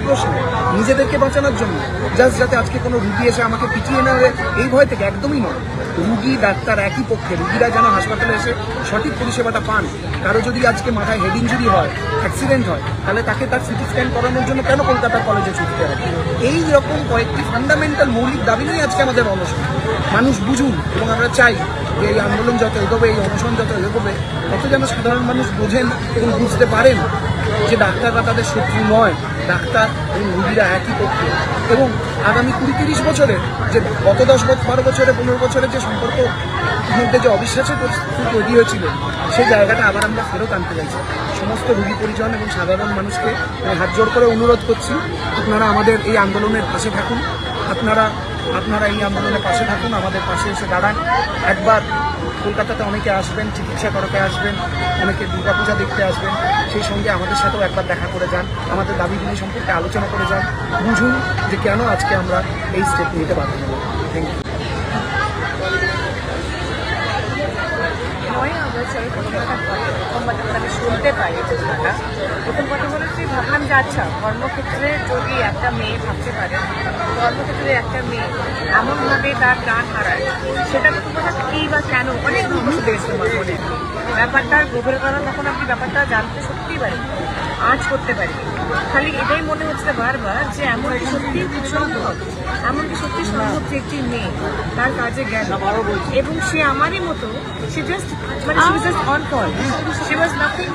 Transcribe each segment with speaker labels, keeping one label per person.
Speaker 1: প্রশ্নে নিজেদেরকে বাঁচানোর জন্য, জাস্ট যাতে আজকে কোনো রুগী এসে আমাকে পিটিয়ে নেবে এই ভয় থেকে, একদমই নয়। রুগী ডাক্তার একই পক্ষে, রুগীরা যেন হাসপাতালে এসে সঠিক পরিষেবাটা পান। কারো যদি আজকে মাথায় হেড ইঞ্জুরি হয়, অ্যাক্সিডেন্ট হয়, তাহলে তাকে তার সিটি স্ক্যান করানোর জন্য কেন কলকাতা কলেজে ছুটতে হবে? এই রকম কয়েকটি ফান্ডামেন্টাল মৌলিক দাবি নিয়ে আজকে আমাদের অনশন। মানুষ বুঝুন, এবং আমরা চাই যে এই আন্দোলন যত এগোবে, এই অনশন যত এগোবে, তত যেন সাধারণ মানুষ বোঝেন এবং বুঝতে পারেন যে ডাক্তাররা তাদের শত্রু নয়, ডাক্তার এবং রুগীরা একই পক্ষে। এবং আগামী 20-30 বছরের যে গত 10-12 বছরে 15 বছরের যে সম্পর্ক মধ্যে যে অবিশ্বাসের পরিস্থিতি তৈরি হয়েছিল, সেই জায়গাটা আবার আমরা ফেরত আনতে চাইছি। সমস্ত রুগী পরিজন এবং সাধারণ মানুষকে হাত জোড় করে অনুরোধ করছি, আপনারা আমাদের এই আন্দোলনের পাশে থাকুন, আপনারা এই আন্দোলনের পাশে থাকুন, আমাদের পাশে এসে দাঁড়ান। একবার কলকাতাতে অনেকে আসবেন, চিকিৎসা করাতে আসবেন, অনেকে দুর্গাপূজা দেখতে আসবেন, সেই সঙ্গে আমাদের সাথেও একবার দেখা করে যান, আমাদের দাবিগুলি সম্পর্কে আলোচনা করে যান, বুঝুন যে কেন আজকে আমরা এই স্টেপ নিতে বাধ্য হব। Thank you.
Speaker 2: আমি শুনতে পাই কথাটা। প্রথম কথা হলো যে ভাবলাম যে আচ্ছা, কর্মক্ষেত্রে যদি একটা মেয়ে ভাবতে পারে, কর্মক্ষেত্রে একটা মেয়ে এমনভাবে তার প্রাণ হারায়, সেটা প্রথম কথা কী বা কেন, অনেক কিছু দিয়েছে আমার মনে। ব্যাপারটার গভীর কারণ তখন আপনি ব্যাপারটা জানতে সত্যিই পারেন, আজ করতে পারি। খালি এটাই মনে হচ্ছে বারবার যে এমনকি সত্যি সম্ভব, এমনকি সত্যি সম্ভব যে একটি মেয়ে তার কাজে গেল এবং সে আমারই মতো, সে জাস্ট অন কল, সে ওয়াজ নাথিং,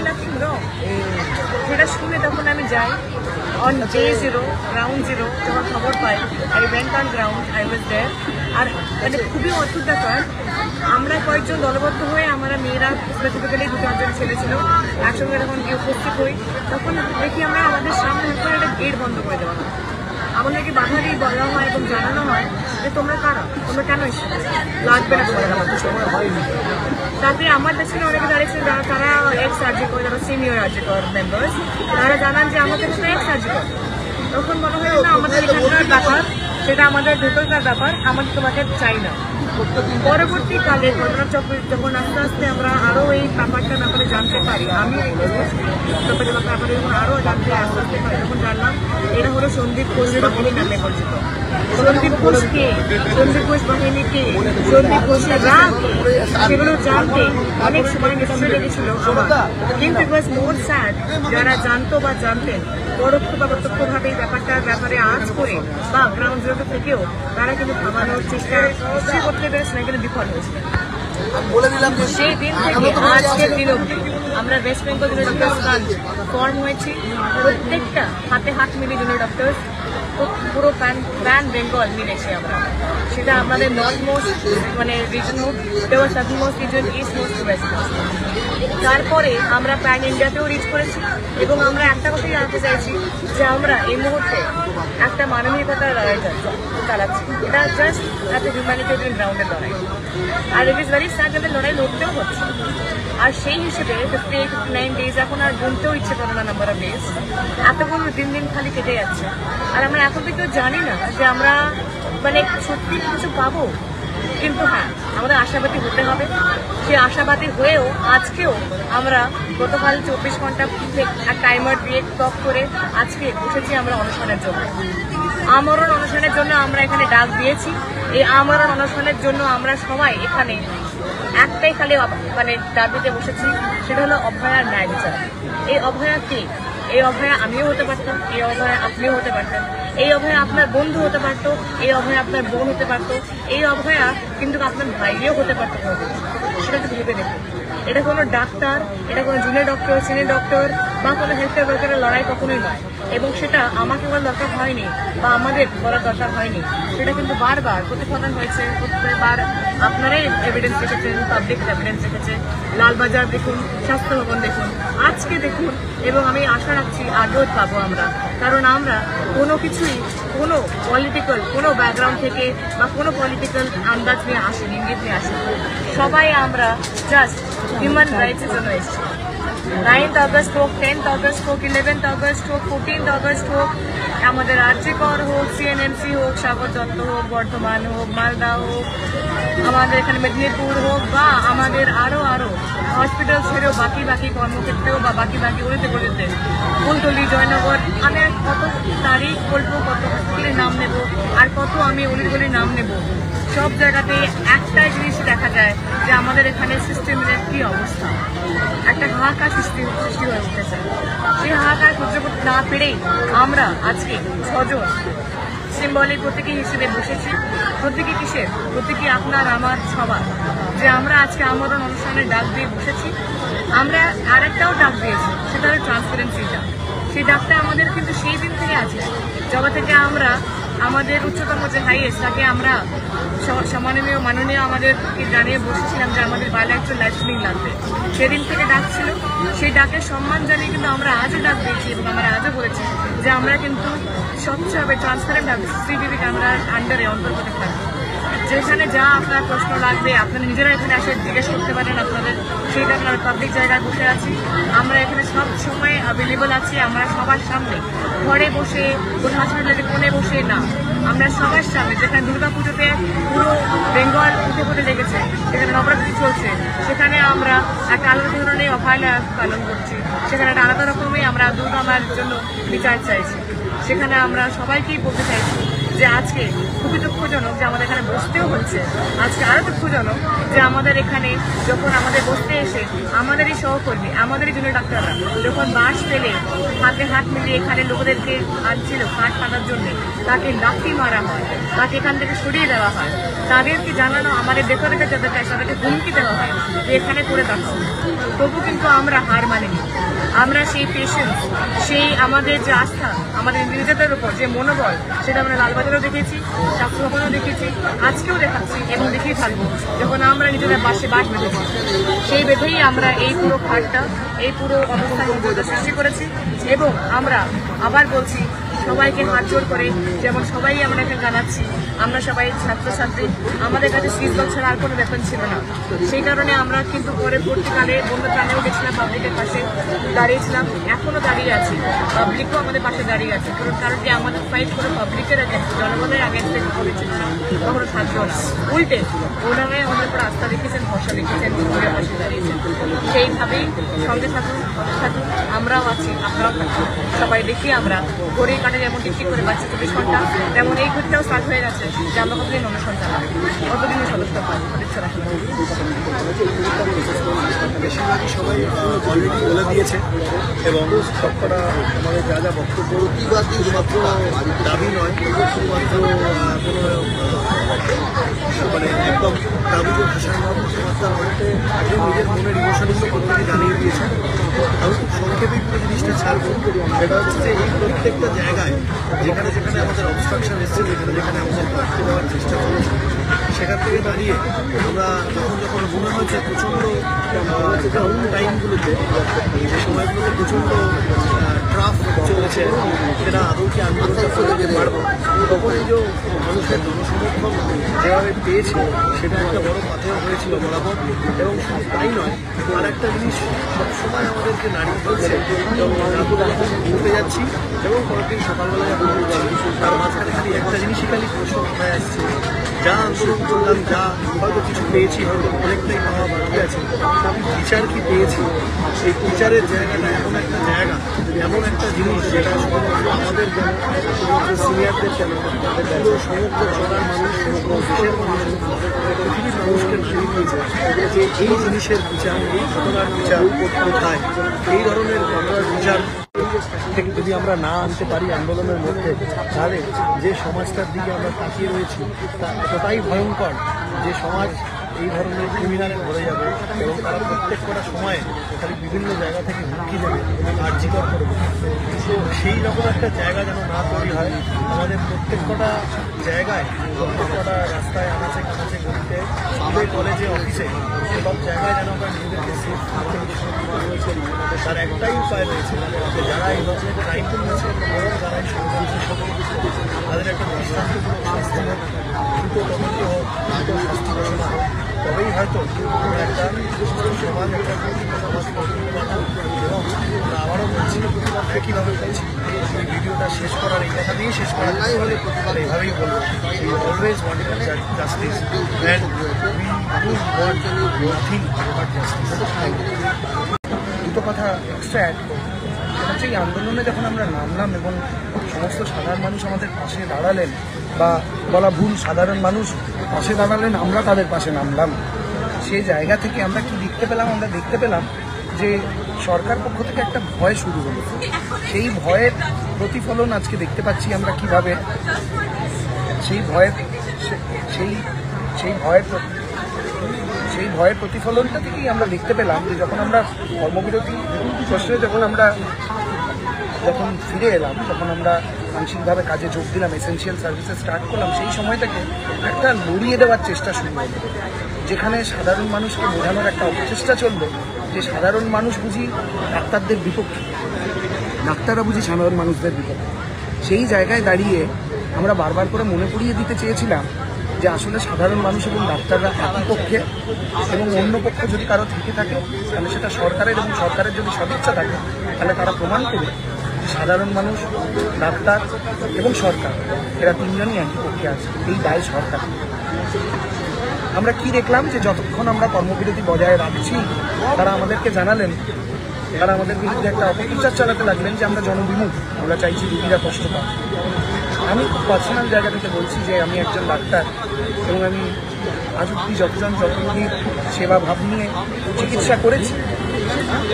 Speaker 2: নাথিং রং। সেটা শুনে তখন আমি যাই অন ডে 0, গ্রাউন্ড 0, যখন খবর পাই, I went on ground, I was there. আর মানে খুবই অদ্ভুত ব্যাপার, আমরা কয়েকজন দলবদ্ধ হয়ে, আমরা মেয়েরা স্পেসিফিক্যালি 2-4 ছেলে ছিল, একসঙ্গে যখন গিয়ে উপস্থিত হই, তখন দেখি আমরা আমাদের সামনে একটা গেট বন্ধ করে দেওয়া হয়। আমাদেরকে বাধা দিয়ে বলা হয় এবং জানানো হয় যে তোমরা কারা, তোমরা কেন এসে লাগবে না তোমাদের আমাদের সময় হয়নি। তারপরে আমার পেছনে অনেকে দাঁড়িয়েছে যারা, তারা এক্স আরজিকর, যারা সিনিয়র আরজিকর মেম্বার্স, তারা জানান যে আমাদের কাছে এক্স আরজিকর। তখন মনে হয় না আমাদের এখানকার ব্যাপার, সেটা আমাদের ভেতরকার ব্যাপার, আমাদের তোমাকে চাই না। পরবর্তীকালে ঘটনাচক্রে যখন আস্তে আস্তে আমরা আরও এই ব্যাপারটার ব্যাপারে জানতে পারি, আমি ব্যাপারে যখন আরও জানতে আসতে পারি, তখন জানলাম এরা হলো সন্দীপ ঘোষ বাহিনী নামে পরিচিত। সন্দীপ ঘোষ কে, সন্দীপ ঘোষ বাহিনী কে, সন্দীপ ঘোষের রাগ, সেগুলো জানতে অনেক সময় নিশ্চয় লেগেছিল আমার। কিন্তু ইট ওয়াজ মোর স্যাড, যারা জানতো বা জানতেন পরোক্ষ বা প্রত্যক্ষভাবে এই ব্যাপারটার ব্যাপারে আজ করে বা গ্রাউন্ড জিরোতে থেকেও তারা কিন্তু থামানোর চেষ্টা নিশ্চয়ই করতে পেরেছে না, কিন্তু বিফল হয়েছে। সেই দিন থেকে আজকের দিন অবধি আমরা West Bengal junior doctors front form হয়েছি, প্রত্যেকটা হাতে হাত মিলে জুনিয়র ডক্টর্স, পুরো প্যান বেঙ্গল মিলেছি আমরা। সেটা আমাদের নর্থ মোস্ট মানে রিজন হোক, south most reason, east most, West most. তারপরে আমরা প্যান ইন্ডিয়াতেও রিচ করেছি এবং আমরা একটা কথাই জানতে চাইছি যে আমরা এই মুহূর্তে একটা মানবিকতার লড়াই চালাচ্ছি। এটা জাস্ট একটা হিউম্যানিটেরিয়ান গ্রাউন্ডের লড়াই, আর ইট ইজ ভেরি স্যাড, যাদের লড়াই লড়তেও হচ্ছে। আর সেই হিসেবে 58-59 ডেজ এখন আর গুনতেও ইচ্ছে করে না, নাম্বার অফ ডেজ এতগুলো দিন দিন খালি কেটে যাচ্ছে। আর আমরা এখন থেকে জানি না যে আমরা মানে সত্যি কিছু পাবো, কিন্তু হ্যাঁ আমাদের আশাবাদী হতে হবে। সেই আশাবাদী হয়েও আজকেও আমরা গতকাল 24 ঘন্টা টাইমার দিয়ে টক করে আজকে বসেছি আমরা অনশনের জন্য, আমরণ অনশনের জন্য আমরা এখানে ডাক দিয়েছি। এই আমরণ অনশনের জন্য আমরা সবাই এখানে একটাই খালি মানে দাবিতে বসেছি, সেটা হলো অভয়ার ন্যায় বিচার। এই অভয়া কে? এই অভয়া আমিও হতে পারতাম, এই অভয়া আপনিও হতে পারতেন, এই অভয়া আপনার বন্ধু হতে পারতো, এই অভয়া আপনার বোন হতে পারতো, এই অভয়া কিন্তু আপনার ভাইও হতে পারতো। সেটা তো ভেবে দেখুন, এটা কোনো ডাক্তার, এটা কোনো জুনিয়র ডক্টর, সিনিয়র ডক্টর বা কোনো হেলথ কেয়ার ওয়ার্কারের লড়াই কখনোই নয়। এবং সেটা আমাকে বলার দরকার হয়নি বা আমাদের বলার দরকার হয়নি, সেটা কিন্তু বারবার প্রতিফলন হয়েছে। প্রত্যেকবার আপনারাই এভিডেন্স রেখেছেন, পাবলিক এভিডেন্স রেখেছে। লালবাজার দেখুন, স্বাস্থ্য ভবন দেখুন, আজকে দেখুন, এবং আমি আশা রাখছি আগেও পাবো আমরা। কারণ আমরা কোনো কিছুই কোনো পলিটিক্যাল কোনো ব্যাকগ্রাউন্ড থেকে বা কোনো পলিটিক্যাল আন্দাজ নিয়ে আসিনি, ইঙ্গিত নিয়ে আসিনি। সবাই আমরা জাস্ট হিউম্যান রাইটসের জন্য এসেছি। 9th অগস্ট হোক, 10th অগস্ট হোক, 11th অগস্ট হোক, 14th অগস্ট হোক, আমাদের আরজিকর হোক, সিএনএমসি হোক, সাগর দত্ত হোক, বর্ধমান হোক, মালদা হোক, আমাদের এখানে মেদিনীপুর হোক, বা আমাদের আরও হসপিটাল ছেড়েও বাকি কর্মক্ষেত্রেও বা বাকি গলিতে ফুলতলি, জয়নগর, মানে কত বলবো, কত হসপিটালের নাম নেব, আর কত আমি অলিগলির নাম নেব। সব জায়গাতে একটাই জিনিস দেখা যায় যে আমাদের এখানে সিস্টেমের কি অবস্থা, একটা হাহাকার সৃষ্টি হয়ে উঠেছে। সেই হাহাকার সহ্য করতে না পেরেই আমরা আজকে 6 জন সিম্বলিক প্রতীকী হিসেবে বসেছি। প্রতীকী কিসের? প্রতীকী আপনার আমার সবার, যে আমরা আজকে আমরণ অনুষ্ঠানের ডাক দিয়ে বসেছি। আমরা আরেকটাও ডাক দিয়েছি, সেটা হলো ট্রান্সপারেন্সিটা। সেই ডাকটা আমাদের কিন্তু সেই দিন থেকে আছে, যখন থেকে আমরা আমাদের উচ্চতম যে হাইয়েস্ট তাকে আমরা মাননীয় আমাদেরকে জানিয়ে বসেছিলাম যে আমাদের বায়োলেকট্রাল লাইসেন্সিং লাগবে। সেদিন থেকে ডাক ছিল, সেই ডাকের সম্মান জানিয়ে কিন্তু আমরা আজও ডাক দিয়েছি এবং আমরা আজও বলেছি যে আমরা কিন্তু স্বচ্ছভাবে ট্রান্সপারেন্ট হবে সিসিটিভি ক্যামেরার আন্ডারে অন্তর্গত থাকবে। যেখানে যা আপনার প্রশ্ন লাগবে আপনারা নিজেরা এখানে এসে জিজ্ঞেস করতে পারেন আপনাদের, সেইটা আপনার পাবলিক জায়গায় বসে আছি। আমরা এখানে সব সময় অ্যাভেলেবল আছি। আমরা সবার সামনে, ঘরে বসে, কোনো হসপিটালে কোণে বসে না, আমরা সবার সামনে, যেখানে দুর্গাপুজোতে পুরো বেঙ্গল উঠে পড়ে লেগেছে, সেখানে নবরাত্রি চলছে, সেখানে আমরা একটা আলাদা ধরনের অভয়ালয় পালন করছি। সেখানে একটা আলাদা রকমই আমরা দুর্গা মায়ের জন্য বিচার চাইছি। সেখানে আমরা সবাইকেই বলতে চাইছি যে আজকে খুবই দুঃখজনক যে আমাদের এখানে বসতেও হচ্ছে। আজকে আরও দুঃখজনক যে আমাদের এখানে যখন আমাদের বসতে এসে আমাদেরই সহকর্মী, আমাদেরই জন্য ডাক্তাররা যখন বাস পেলে হাতে হাত মিলিয়ে এখানে লোকেদেরকে আনছিল কাঠ কাটার জন্য, তাকে লাথি মারা হয়, তাকে এখান থেকে সরিয়ে দেওয়া হয়। তাদেরকে জানানো, আমাদের ভেতরে যাদের চাই তাদেরকে হুমকি দেওয়া হয় যে এখানে করে দেখো। তবু কিন্তু আমরা হার মানিনি। আমরা সেই পেশেন্স, সেই আমাদের যে আস্থা, আমাদের নিজেদের উপর যে মনোবল, সেটা আমরা লালবাজারেও দেখেছি, শাস্ত্রভবনেও দেখেছি, আজকেও দেখাচ্ছি এবং দেখেই থাকবো যখন আমরা নিজেদের বাসে বাস বেঁধেছি। সেই বেঁধেই আমরা এই পুরো খাটটা, এই পুরো অবস্থান সৃষ্টি করেছি। এবং আমরা আবার বলছি সবাইকে হাত জোর করে, যেমন সবাই আমরা এখানে জানাচ্ছি, আমরা সবাই ছাত্রছাত্রী, আমাদের কাছে সিজবল ছাড়া আর কোনো ব্যাপার ছিল না। সেই কারণে আমরা কিন্তু পরবর্তীকালে বন্ধ প্রাণেও গেছিলাম, পাবলিকের পাশে দাঁড়িয়েছিলাম, এখনও দাঁড়িয়ে আছি, পাবলিকও আমাদের পাশে দাঁড়িয়ে আছে। কারণ কি আমাদের ফাইট করে পাবলিকের আগে, জনগণের আগে থেকে করেছিল না, কখনো সাহায্য না, উল্টে ওনারাই আমাদের উপর আস্থা রেখেছেন, ভরসা রেখেছেন, নিজের পাশে দাঁড়িয়েছেন। সেইভাবেই সঙ্গে থাকুন, আমরাও আছি, আপনারাও থাকুন, সবাই দেখি আমরা ঘড়ির কাটে যেমন টিকটি করে বাচ্চা 24 ঘন্টা, তেমন এই ঘড়িটাও স্টার্ট হয়ে গেছে যে আমরা কতদিন অনুসন্ধান হবে, কতদিনের সদস্য পাই।
Speaker 3: বেশিরভাগই সবাই অলরেডি বলে দিয়েছে এবং সবকটা আমাদের যা যা বক্তব্য শুধুমাত্র দাবি নয়, শুধুমাত্র কোনো মানে একদম দাবিতে ভাষার কথাবার্তা অনেকটা নিজের মনের ইমোশনগুলো প্রত্যেকে জানিয়ে দিয়েছে। আমি খুব সংক্ষেপে পুরো জিনিসটা ছাড়বো। সেটা হচ্ছে যে এই প্রত্যেকটা জায়গায় যেখানে যেখানে আমাদের অবস্ট্রাকশন এসছে, যেখানে যেখানে আমাদের আটকে দেওয়ার চেষ্টা করেছে, সেখান থেকে দাঁড়িয়ে আমরা যখন মনে হয়েছে প্রচণ্ড ডাউন টাইমগুলোতে, যে সময়গুলোতে প্রচণ্ড ট্রাফ চলেছে, সেটা আদৌ কি আন্দোলনটা করতে পারবো, তখন এই যে মানুষের জনসমর্থন যেভাবে পেয়েছে সেটা একটা বড় পাথেয় হয়েছিল বরাবর। এবং শুধু তাই নয়, আর একটা জিনিস সবসময় আমাদেরকে নাড়িয়ে ধরছে এবং উঠে যাচ্ছি এবং পরের দিন সকালবেলায় এখন উঠছি, তার মাঝখানে খালি একটা জিনিসই খালি প্রশ্ন হয়ে আসছে, যা আন্দোলন করলাম, যা হয়তো কিছু পেয়েছি, হয়তো অনেকটাই পাওয়া বাকি আছে, বিচার কি পেয়েছি? এই বিচারের জায়গাটা এমন একটা জায়গা, এমন একটা জিনিস যেটা শুধুমাত্র আমাদের কেন, শুধুমাত্র সিনিয়রদের কেন, পুরো সমগ্র জনার মানুষ, সমগ্র দেশের মানুষ, পৃথিবীর মানুষকে নাড়িয়ে দিয়েছে যে এই জিনিসের বিচার, এই ঘটনার বিচার কোথায়? এই ধরনের ঘটনার বিচার থেকে যদি আমরা না আনতে পারি আন্দোলনের মধ্যে, তাহলে যে সমাজটার দিকে আমরা তাকিয়ে রয়েছি তা এতটাই ভয়ঙ্কর যে সমাজ এই ধরনের ক্রিমিনালে ভরে যাবে এবং তারা প্রত্যেকটা সময়ে খালি বিভিন্ন জায়গা থেকে হুমকি দেবে, কার্যকর করবে। তো সেই রকম একটা জায়গা যেন না তৈরি হয়, আমাদের প্রত্যেকটা জায়গায়, প্রত্যেকটা রাস্তায়, আনাচে কানাচে, গলিতে, স্কুলে, কলেজে, অফিসে, সব জায়গায় যেন আমরা নিজেদেরকে সেফ করতে রয়েছে। তার একটাই উপায় রয়েছে যে যারা এই ধরনের ক্রাইম করেছে এবং যারা এই সংঘর্ষের সাথে তাদের একটা দৃষ্টান্তমূলক শাস্তি হোক, দ্রুত তদন্ত হোক, দ্রুত শাস্তি ঘোষণা হোক, তবেই হয়তো আমরা একটা সমাজ, একটা সমাজ এবং আবারও বলছি একইভাবে বলছি এই ভিডিওটা শেষ করার, এই কথা দিয়েই শেষ করার এইভাবেই বলবো, always want justice and we do want nothing but justice.
Speaker 1: দুটো কথা এক্সট্রা অ্যাড করবো। সেটা হচ্ছে এই আন্দোলনে যখন আমরা নামলাম এবং সমস্ত সাধারণ মানুষ আমাদের পাশে দাঁড়ালেন, বা বলা ভুল, সাধারণ মানুষ পাশে দাঁড়ালেন, আমরা তাদের পাশে নামলাম। সেই জায়গা থেকে আমরা কি দেখতে পেলাম? আমরা দেখতে পেলাম যে সরকার পক্ষ থেকে একটা ভয় শুরু হলো। সেই ভয়ের প্রতিফলন আজকে দেখতে পাচ্ছি আমরা কিভাবে সেই ভয়ের প্রতিফলনটা থেকেই আমরা দেখতে পেলাম যে যখন আমরা কর্মবিরতি প্রশ্নে যখন ফিরে এলাম, যখন আমরা আংশিকভাবে কাজে যোগ দিলাম, এসেনশিয়াল সার্ভিসেস স্টার্ট করলাম, সেই সময় থেকে একটা লড়িয়ে দেওয়ার চেষ্টা শুরু হলো, যেখানে সাধারণ মানুষকে বোঝানোর একটা অপচেষ্টা চললো যে সাধারণ মানুষ বুঝি ডাক্তারদের বিপক্ষে, ডাক্তাররা বুঝি সাধারণ মানুষদের বিপক্ষে। সেই জায়গায় দাঁড়িয়ে আমরা বারবার করে মনে করিয়ে দিতে চেয়েছিলাম যে আসলে সাধারণ মানুষ এবং ডাক্তাররা একই পক্ষে, এবং অন্য পক্ষ যদি কারো থেকে থাকে তাহলে সেটা সরকারের, এবং সরকারের যদি সদিচ্ছা থাকে তাহলে তারা প্রমাণ করবে যে সাধারণ মানুষ, ডাক্তার এবং সরকার এরা তিনজনই একই পক্ষে আছে। এই দায় সরকার। আমরা কি দেখলাম যে যতক্ষণ আমরা কর্মবিরতি বজায় রাখছি, তারা আমাদেরকে জানালেন, তারা আমাদের বিরুদ্ধে একটা অপপ্রচার চালাতে লাগলেন যে আমরা জনবিমুখ, আমরা চাইছি রোগীরা কষ্ট পায়। আমি খুব পার্সোনাল জায়গা থেকে বলছি যে আমি একজন ডাক্তার, এবং আমি আজ অব্দি যতজন রোগীর সেবা ভাব নিয়ে চিকিৎসা করেছি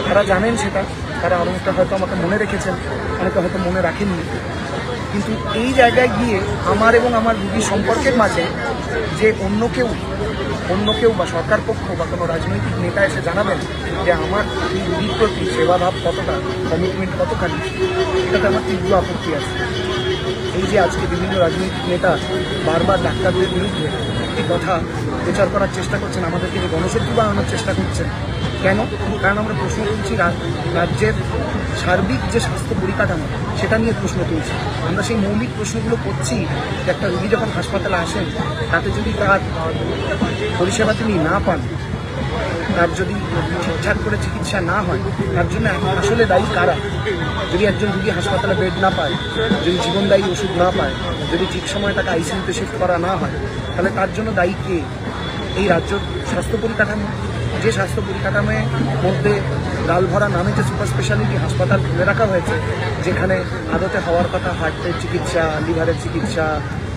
Speaker 1: তারা জানেন সেটা, তারা অনেকটা হয়তো আমাকে মনে রেখেছেন, অনেকে হয়তো মনে রাখেননি। কিন্তু এই জায়গায় গিয়ে আমার এবং আমার রোগীর সম্পর্কের মাঝে যে অন্য কেউ বা সরকার পক্ষ বা কোনো রাজনৈতিক নেতা এসে জানাবেন যে আমার এই রোগীর প্রতি সেবাভাব কতটা, কমিটমেন্ট কতখানি, এটাতে আমার তীব্র আপত্তি আছে। এই যে আজকে বিভিন্ন রাজনৈতিক নেতা বারবার ডাক্তারদের বিরুদ্ধে একটি কথা প্রচার করার চেষ্টা করছেন, আমাদেরকে যে গণশত্রু বানানোর চেষ্টা করছেন, কেন? কারণ আমরা প্রশ্ন তুলছি রাজ্যের সার্বিক যে স্বাস্থ্য পরিকাঠামো সেটা নিয়ে প্রশ্ন তুলছি। আমরা সেই মৌলিক প্রশ্নগুলো করছি যে একটা রোগী যখন হাসপাতালে আসেন, তাতে যদি তার পরিষেবা তিনি না পান, তার যদি ঠিকঠাক করে চিকিৎসা না হয়, তার জন্য আসলে দায়ী কারা? যদি একজন রোগী হাসপাতালে বেড না পায়, যদি জীবনদায়ী ওষুধ না পায়, যদি ঠিক সময় তাকে আইসিইউতে শিফট করা না হয়, তাহলে তার জন্য দায়ী কে? এই রাজ্যের স্বাস্থ্য পরিকাঠামো। যে স্বাস্থ্য পরিকাঠামোর মধ্যে ডালভরা নামে যে সুপার স্পেশালিটি হাসপাতাল খুলে রাখা হয়েছে, যেখানে আদতে হওয়ার কথা হার্টের চিকিৎসা, লিভারের চিকিৎসা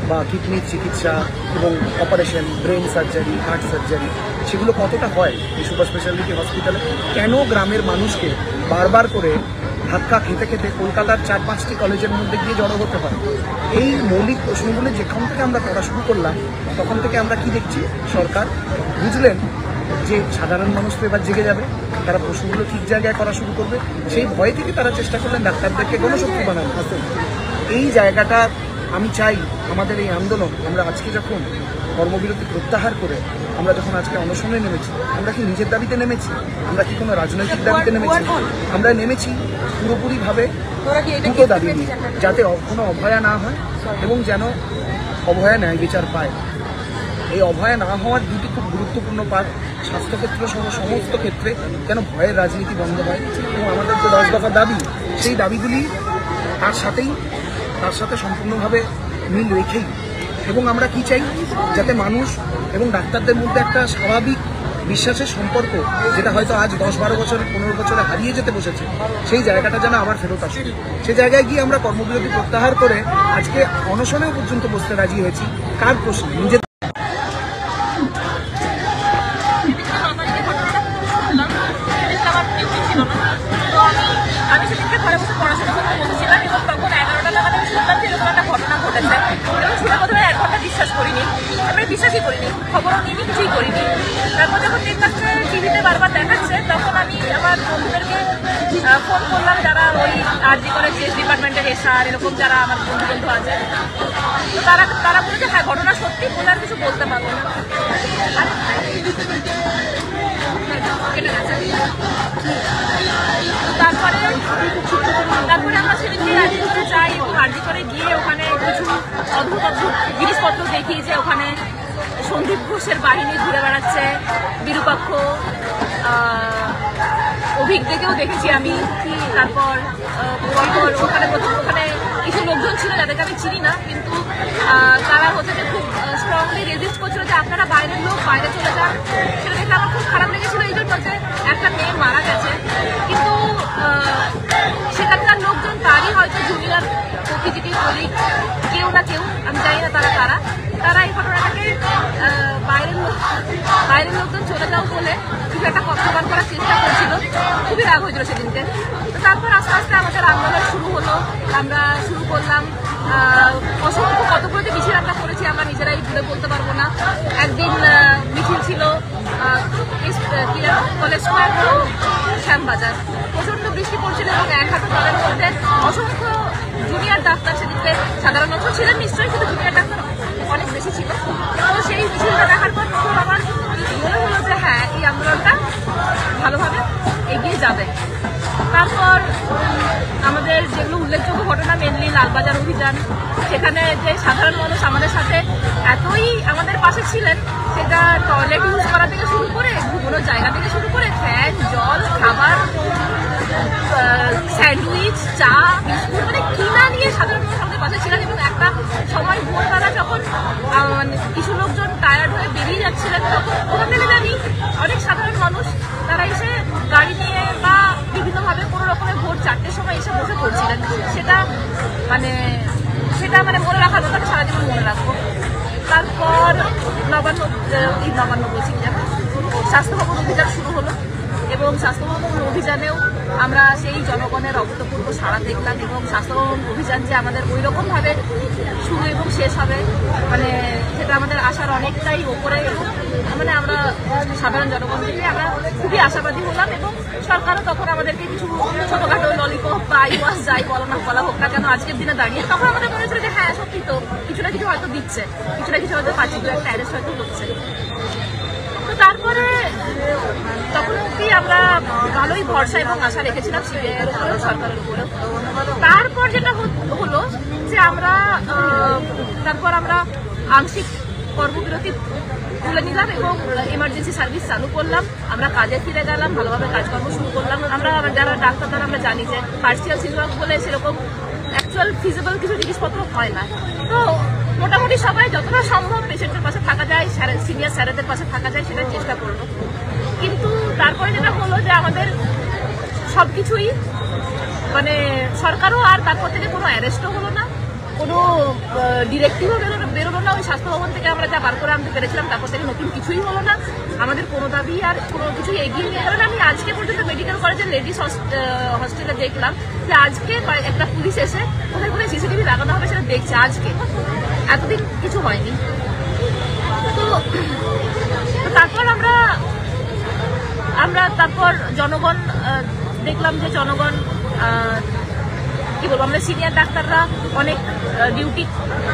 Speaker 1: বা কিডনির চিকিৎসা এবং operation, brain surgery, heart surgery, সেগুলো কতটা হয় এই সুপার স্পেশালিটি হসপিটালে? কেন গ্রামের মানুষকে বারবার করে ধাক্কা খেতে খেতে কলকাতার 4-5টি কলেজের মধ্যে গিয়ে জড়ো হতে হয়? এই মৌলিক প্রশ্নগুলো যেখান থেকে আমরা করা শুরু করলাম, তখন থেকে আমরা কি দেখছি, সরকার বুঝলেন যে সাধারণ মানুষ তো এবার জেগে যাবে, তারা প্রশ্নগুলো ঠিক জায়গায় করা শুরু করবে। সেই ভয় থেকে তারা চেষ্টা করলেন ডাক্তারদেরকে গণশক্তি বানানো। এই জায়গাটা আমি চাই আমাদের এই আন্দোলন, আমরা আজকে যখন কর্মবিরতি প্রত্যাহার করে আমরা যখন আজকে অনশনে নেমেছি, আমরা কি নিজের দাবিতে নেমেছি? আমরা কি কোনো রাজনৈতিক দাবিতে নেমেছি? আমরা নেমেছি পুরোপুরিভাবে দুটো দাবি নিয়ে, যাতে কোনো অভয়া না হয় এবং যেন অভয়া ন্যায় বিচার পায়। এই অভয়া না হওয়ার দুটি খুব গুরুত্বপূর্ণ পার্ট, স্বাস্থ্যক্ষেত্র সহ সমস্ত ক্ষেত্রে যেন ভয়ের রাজনীতি বন্ধ হয়, এবং আমাদের যে 10 দফা দাবি, সেই দাবিগুলি তার সাথে সম্পূর্ণভাবে মিল রেখেই। এবং আমরা কি চাই, যাতে মানুষ এবং ডাক্তারদের মধ্যে একটা স্বাভাবিক বিশ্বাসের সম্পর্ক, যেটা হয়তো আজ 10-12 বছর 15 বছরে হারিয়ে যেতে বসেছে, সেই জায়গাটা যেন আবার ফেরত আসে। সেই জায়গায় গিয়ে আমরা কর্মবিরতি প্রত্যাহার করে আজকে অনশনেও পর্যন্ত বসতে রাজি হয়েছি। কার প্রশ্ন? নিজের।
Speaker 2: আমি সেদিনকে ঘরে বসে পড়াশোনা করতে বসেছিলাম, এবং তখন 11টা নাগাদ আমি শুনলাম যে এরকম একটা ঘটনা ঘটেছে, এবং শুনে প্রথমে 1 ঘন্টা বিশ্বাস করিনি, তারপরে বিশ্বাসই করিনি, খবরও নিইনি, কিছুই করিনি। তারপর যখন দেখলাম যে টিভিতে বারবার দেখাচ্ছে, তখন আমি আমার বন্ধুদেরকে ফোন করলাম, যারা ওই আরজি কলেজ ডিপার্টমেন্টের এসআর, এরকম যারা আমার বন্ধু আছে, তো তারা বলেছে হ্যাঁ ঘটনা সত্যি, বলে আর কিছু বলতে পারবো না। তারপরে আমরা সেদিনকে আরজি করে যাই, এবং আরজি করে গিয়ে ওখানে কিছু অদ্ভুত জিনিসপত্র দেখি, যে ওখানে সন্দীপ ঘোষের বাহিনী ঘুরে বেড়াচ্ছে, বিরূপাক্ষ, অভিজ্ঞকেও দেখেছি আমি। তারপর ওখানে কিছু লোকজন ছিল যাদেরকে আমি চিনি না, কিন্তু তারা হচ্ছে যে খুব স্ট্রংলি রেজিস্ট করছিল যে আপনারা বাইরের লোক, বাইরে চলে যান। সেটা দেখে আমার খুব খারাপ লেগেছিল, এই জন্য যে একটা মেয়ে মারা গেছে, কিন্তু সেখানকার লোকজন তারই হয়তো জুনিয়র প্রকৃতিকে কলিগ কেউ না কেউ, আমি জানি না তারা এই ঘটনাটাকে বাইরের লোকজন চলে যাও বলে কিছু একটা প্রমাণ করার চেষ্টা করছিল। খুবই রাগ হয়েছিল সেদিনকে। তো তারপর আস্তে আস্তে আমাদের আন্দোলন শুরু হলো, আমরা শুরু করলাম। অসংখ্য কতগুলো যে মিছিল আমরা করেছি আমরা নিজেরাই ভুলে বলতে পারবো না। একদিন মিছিল ছিল কলেজ স্কোয়ার টু শ্যামবাজার, প্রচন্ড বৃষ্টি পড়ছিল এবং 1 হাঁটু জলের মধ্যে অসংখ্য জুনিয়র ডাক্তার সেদিকে, সাধারণ মানুষ ছিলেন নিশ্চয়ই, কিন্তু জুনিয়র ডাক্তার অনেক বেশি ছিল। তো সেই মিছিলটা দেখার পর আমার মনে হলো যে হ্যাঁ, এই আন্দোলনটা ভালোভাবে এগিয়ে যাবে। তারপর আমাদের যেগুলো উল্লেখযোগ্য ঘটনা, মেনলি লালবাজার অভিযান, সেখানে যে সাধারণ মানুষ আমাদের সাথে এতই আমাদের পাশে ছিলেন, সেটা টয়লেট ইউজ করা থেকে শুরু করে ঘুমোনোর জায়গা থেকে শুরু করে ফ্যান, জল, খাবার, স্যান্ডউইচ, চা, বিস্কুট, মানে কিনা নিয়ে সাধারণ মানুষ আমাদের পাশে ছিলেন। এবং একটা সময় ভোরবেলা যখন কিছু লোকজন টায়ার্ড হয়ে বেরিয়ে যাচ্ছিলেন, তখন কোথা থেকে জানি অনেক সাধারণ মানুষ তারা এসে গাড়ি নিয়ে বা বিভিন্নভাবে কোনো রকমের ভোর 4টের সময় এসে বসে পড়ছিলেন। সেটা মানে মনে রাখার মতো, সারা জীবন মনে রাখবো। তারপর নবান্ন বলছি, স্বাস্থ্য ভবন অভিযান শুরু হলো এবং স্বাস্থ্য ভবন অভিযানেও আমরা সেই জনগণের অভূতপূর্ব সাড়া দেখলাম। এবং স্বাস্থ্য ভবন অভিযান যে আমাদের ওই রকমভাবে শুরু এবং শেষ হবে, মানে সেটা আমাদের আশার অনেকটাই ওপরে। মানে আমরা সাধারণ জনগণ থেকে আমরা খুবই আশাবাদী হলাম এবং সরকারও তখন আমাদেরকে কিছু ছোটখাটো ললিপপ বা আইওয়াস যাই বলা হোক না কেন আজকের দিনে দাঁড়িয়ে, তখন আমাদের মনে হচ্ছিল যে হ্যাঁ সত্যি তো কিছু না কিছু হয়তো দিচ্ছে, কিছু না কিছু হয়তো পাচ্ছি, একটা অ্যারেস্ট হয়তো হচ্ছে। তো তারপরে তখন অব্দি আমরা ভালোই ভরসা এবং আশা রেখেছিলাম সিবিআইয়ের উপরেও, সরকারের উপরেও। তারপর যেটা হলো যে তারপর আমরা আংশিক কর্মবিরতি তুলে নিলাম এবং এমার্জেন্সি সার্ভিস চালু করলাম। আমরা কাজে ফিরে গেলাম, ভালোভাবে কাজকর্ম শুরু করলাম। আমরা যারা ডাক্তার তারা আমরা জানি যে পার্সিয়াল সিনড্রোম বলে সেরকম অ্যাকচুয়াল ফিজিবল কিছু জিনিসপত্র হয় না। তো মোটামুটি সবাই যতটা সম্ভব পেশেন্টের পাশে থাকা যায়, সিনিয়র স্যারেদের পাশে থাকা যায় সেটার চেষ্টা করলো। কিন্তু তারপরে যেটা হলো যে আমাদের সবকিছুই মানে সরকারও আর তারপর থেকে কোনো অ্যারেস্টও হলো না, কোনো ডিরেক্টিভও বেরোলো না। ওই স্বাস্থ্য ভবন থেকে আমরা যা বার করে আনতে পেরেছিলাম তারপর থেকে নতুন কিছুই হলো না। আমাদের কোনো দাবি আর কোনো কিছুই এগিয়ে নিয়ে গেল না। আমি আজকে পর্যন্ত মেডিকেল কলেজের লেডিস হস্টেলে দেখলাম যে আজকে একটা পুলিশ এসে কোথায় কোথায় সিসিটিভি লাগানো হবে সেটা দেখছে আজকে, এতদিন কিছু হয়নি। তো তারপর আমরা তারপর জনগণ দেখলাম যে জনগণ কি বলবো, আমরা সিনিয়র ডাক্তাররা অনেক ডিউটি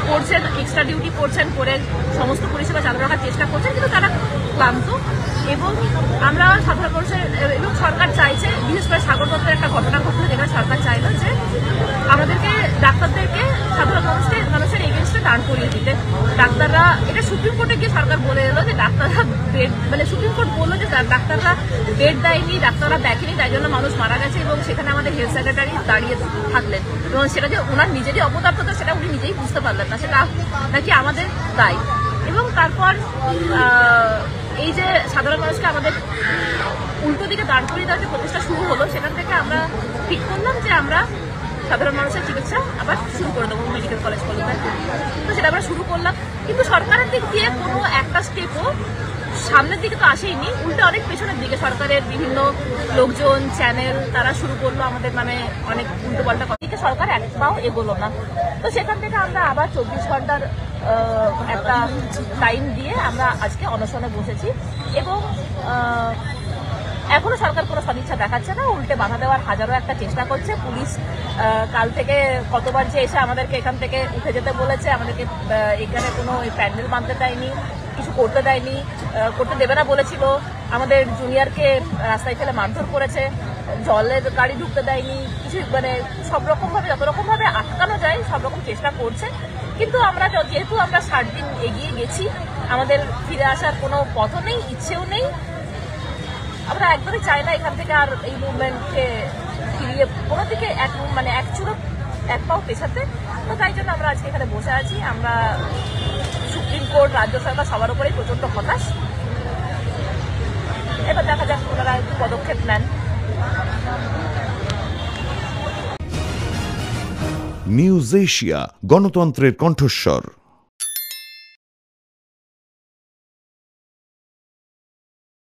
Speaker 2: করছেন, এক্সট্রা ডিউটি করছেন, করে সমস্ত পরিষেবা চালু রাখার চেষ্টা করছেন, কিন্তু তারা ক্লান্ত। এবং আমরা সাধারণ মানুষের এবং সরকার চাইছে, বিশেষ করে সাগর দত্তের একটা ঘটনা ঘটলো যেখানে সরকার চাইল যে আমাদেরকে ডাক্তারদেরকে সাধারণ মানুষের এগেনস্টে দাঁড় করিয়ে দিতে। ডাক্তাররা এটা সুপ্রিম কোর্টে গিয়ে সরকার বলে এলো যে ডাক্তাররা বেড, মানে সুপ্রিম কোর্ট বললো যে ডাক্তাররা বেড দেয়নি, ডাক্তাররা দেখেনি, তাই জন্য মানুষ মারা গেছে। এবং সেখানে আমাদের হেলথ সেক্রেটারি দাঁড়িয়ে থাকলেন এবং সেটা যে ওনার নিজেরই অপদার্থতা সেটা উনি নিজেই বুঝতে পারলেন না, সেটা নাকি আমাদের দায়। এবং তারপর এই যে সাধারণ মানুষকে আমাদের উল্টো দিকে দাঁড় করিয়ে দেওয়ার যে প্রচেষ্টা শুরু হলো, সেখান থেকে আমরা ঠিক করলাম যে আমরা সাধারণ মানুষের চিকিৎসা আবার শুরু করে দেবো মেডিকেল কলেজ কলকাতায়। তো সেটা আমরা শুরু করলাম, কিন্তু সরকারের দিক দিয়ে কোনো একটা স্টেপও সামনের দিকে তো আসেইনি, উল্টে অনেক পেছনের দিকে সরকারের বিভিন্ন লোকজন, চ্যানেল তারা শুরু করলো আমাদের মানে অনেক উল্টো পাল্টা কথা, সরকার এক পাও এগোলো না। তো সেখান থেকে আমরা আবার 24 ঘন্টার একটা টাইম দিয়ে আমরা আজকে অনশনে বসেছি এবং এখনো সরকার কোনো সদিচ্ছা দেখাচ্ছে না, উল্টে বাধা দেওয়ার হাজারো একটা চেষ্টা করছে। পুলিশ কাল থেকে কতবার যে এসে আমাদেরকে এখান থেকে উঠে যেতে বলেছে, আমাদেরকে এখানে কোনো প্যান্ডেল বাঁধতে দেয়নি, কিছু করতে দেয়নি, করতে দেবে না বলেছিল। আমাদের জুনিয়রকে রাস্তায় ফেলে মারধর করেছে, জলের গাড়ি ঢুকতে দেয়নি, কিছু মানে সব রকমভাবে যত রকমভাবে আটকানো যায় সব রকম চেষ্টা করছে। কিন্তু আমরা যেহেতু আমরা 60 দিন এগিয়ে গেছি, আমাদের ফিরে আসার কোনো পথও নেই, ইচ্ছেও নেই। আমরা একদমই চাই না এখান থেকে আর এই মুভমেন্টকে ফিরিয়ে কোনো দিকে এক পাও পেছাতে। তো তাই জন্য আমরা আজকে এখানে বসে আছি। আমরা সুপ্রিম কোর্ট, রাজ্য সরকার সবার উপরেই প্রচন্ড হতাশ। এবার দেখা যাক ওনারা একটু পদক্ষেপ নেন।
Speaker 4: নিউজ এশিয়া, গণতন্ত্রের কণ্ঠস্বর।